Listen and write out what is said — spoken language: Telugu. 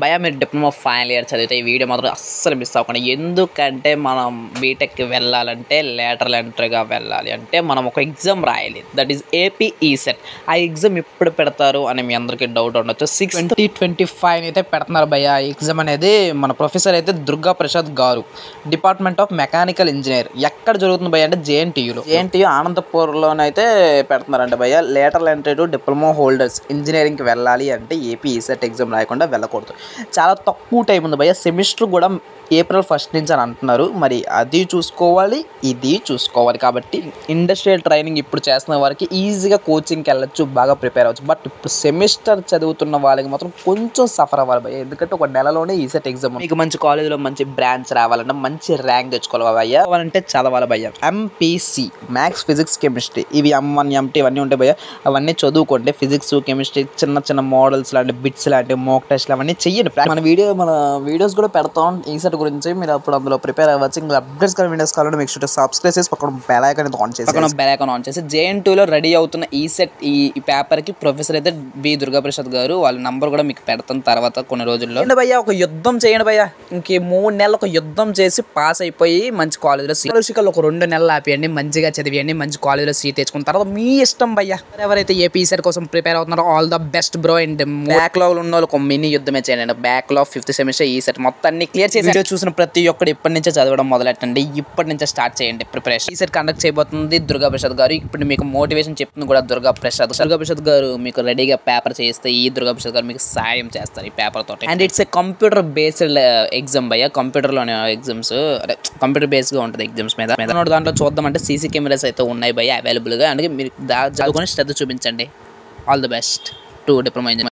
భయ్యా మీరు డిప్లొమా ఫైనల్ ఇయర్ చదివితే ఈ వీడియో మాత్రం అస్సలు మిస్ అవ్వకండి. ఎందుకంటే మనం బీటెక్కి వెళ్ళాలంటే లేటరల్ ఎంట్రీగా వెళ్ళాలి అంటే మనం ఒక ఎగ్జామ్ రాయాలి. That is AP ECET. ఆ ఎగ్జామ్ ఎప్పుడు పెడతారు అని మీ అందరికీ డౌట్ ఉండొచ్చు. 6/2025 అయితే పెడుతున్నారు భయ్యా. ఈ ఎగ్జామ్ అనేది మన ప్రొఫెసర్ అయితే దుర్గా ప్రసాద్ గారు, డిపార్ట్మెంట్ ఆఫ్ మెకానికల్ ఇంజనీర్. ఎక్కడ జరుగుతుంది భయ్యా అంటే జేఎన్టీయూలో. జేఎన్టీయూ ఆనందపూర్లోనైతే పెడుతున్నారంట భయ్యా. Lateral entry to diploma holders ఇంజనీరింగ్కి వెళ్ళాలి అంటే ఏపీ ఈసెట్ ఎగ్జామ్ రాయకుండా వెళ్ళకూడదు. చాలా తక్కువ టైం ఉంది భయ్యా. సెమిస్టర్ కూడా ఏప్రిల్ 1 నుంచి అని అంటున్నారు. మరి అది చూసుకోవాలి, ఇది చూసుకోవాలి. కాబట్టి ఇండస్ట్రియల్ ట్రైనింగ్ ఇప్పుడు చేస్తున్న వారికి ఈజీగా కోచింగ్కి వెళ్ళొచ్చు, బాగా ప్రిపేర్ అవ్వచ్చు. బట్ ఇప్పుడు సెమిస్టర్ చదువుతున్న వాళ్ళకి మాత్రం కొంచెం సఫర్ అవ్వాలి భయ్యా. ఎందుకంటే ఒక నెలలోనే ఈసెట్ ఎగ్జామ్. మీకు మంచి కాలేజీలో మంచి బ్రాంచ్ రావాలన్నా, మంచి ర్యాంక్ తెచ్చుకోవాలి భయ్యా. అంటే చదవాలి భయ్యా. ఎంపీసీ మ్యాథ్స్, ఫిజిక్స్, కెమిస్ట్రీ ఇవి M1, M2 ఇవన్నీ ఉంటాయి భయ్యా. అవన్నీ చదువుకోండి. ఫిజిక్స్, కెమిస్ట్రీ, చిన్న చిన్న మోడల్స్ లాంటి బిట్స్ లాంటి మోక్ టెస్ట్లు అవన్నీ చెయ్యండి. మన వీడియోస్ కూడా పెడతాం ఈసెట్ గురించి. మీరు అప్పుడు అందులో ప్రిపేర్ అవ్వచ్చు. ఇంకా అప్డేట్స్ కానీ వీడియోస్ కావాలంటే మీకు షూట్ సబ్స్క్రైబ్ చేసి పక్కన బెల్ ఐకాన్ ఆన్ చేసి జేఎన్టీయూలో రెడీ అవుతున్న ఈసెట్ ఈ పేపర్కి ప్రొఫెసర్ అయితే బి దుర్గా ప్రసాద్ గారు వాళ్ళ నంబర్ కూడా మీకు పెడతాను తర్వాత కొన్ని రోజుల్లో. భయ్యా ఒక యుద్ధం చేయండి భయ్యా. ఇంక 3 నెలలు ఒక యుద్ధం చేసి పాస్ అయిపోయి మంచి కాలేజీలో సీట్ ఒక 2 నెలలు ఆపియండి, మంచిగా చదివియండి, మంచి కాలేజీలో సీట్ తెచ్చుకున్న తర్వాత మీ ఇష్టం భయ్యా. ఎవరైతే ఏపీ ఈసెట్ కోసం ప్రిపేర్ అవుతున్నారో all the best bro. And backlog ఉన్న వాళ్ళు ఒక మినీ యుద్ధమే చేయండి. బ్యాక్లాగ్ 5th సెమిస్టర్ ఈసెట్ మొత్తాన్ని క్లియర్ చేసి వీడియో చూసిన ప్రతి ఒక్కరు ఇప్పటి నుంచే చదవడం మొదలెట్టండి. ఇప్పటి నుంచే స్టార్ట్ చేయండి ప్రిపరేషన్. ఈసెట్ కండక్ట్ చేయబోతుంది దుర్గా ప్రసాద్ గారు. ఇప్పుడు మీకు మోటివేషన్ చెప్తుంది కూడా దుర్గా ప్రసాద్ గారు. మీకు రెడీగా పేపర్ చేస్తే ఈ దుర్గా ప్రసాద్ గారు మీకు సాయం చేస్తారు ఈ పేపర్ తోటి. And it's a computer based exam భయ్యా. కంప్యూటర్లోనే ఎగ్జామ్స్, అంటే కంప్యూటర్ బేస్డ్గా ఉంటుంది ఎగ్జామ్స్ మీద. దాంట్లో చూద్దామంటే సీసీ కెమెరాస్ అయితే ఉన్నాయి భయ్యా అవైలబుల్గా. అందుకే మీరు చదువుకొని శ్రద్ధ చూపించండి. All the best to diploma engineering.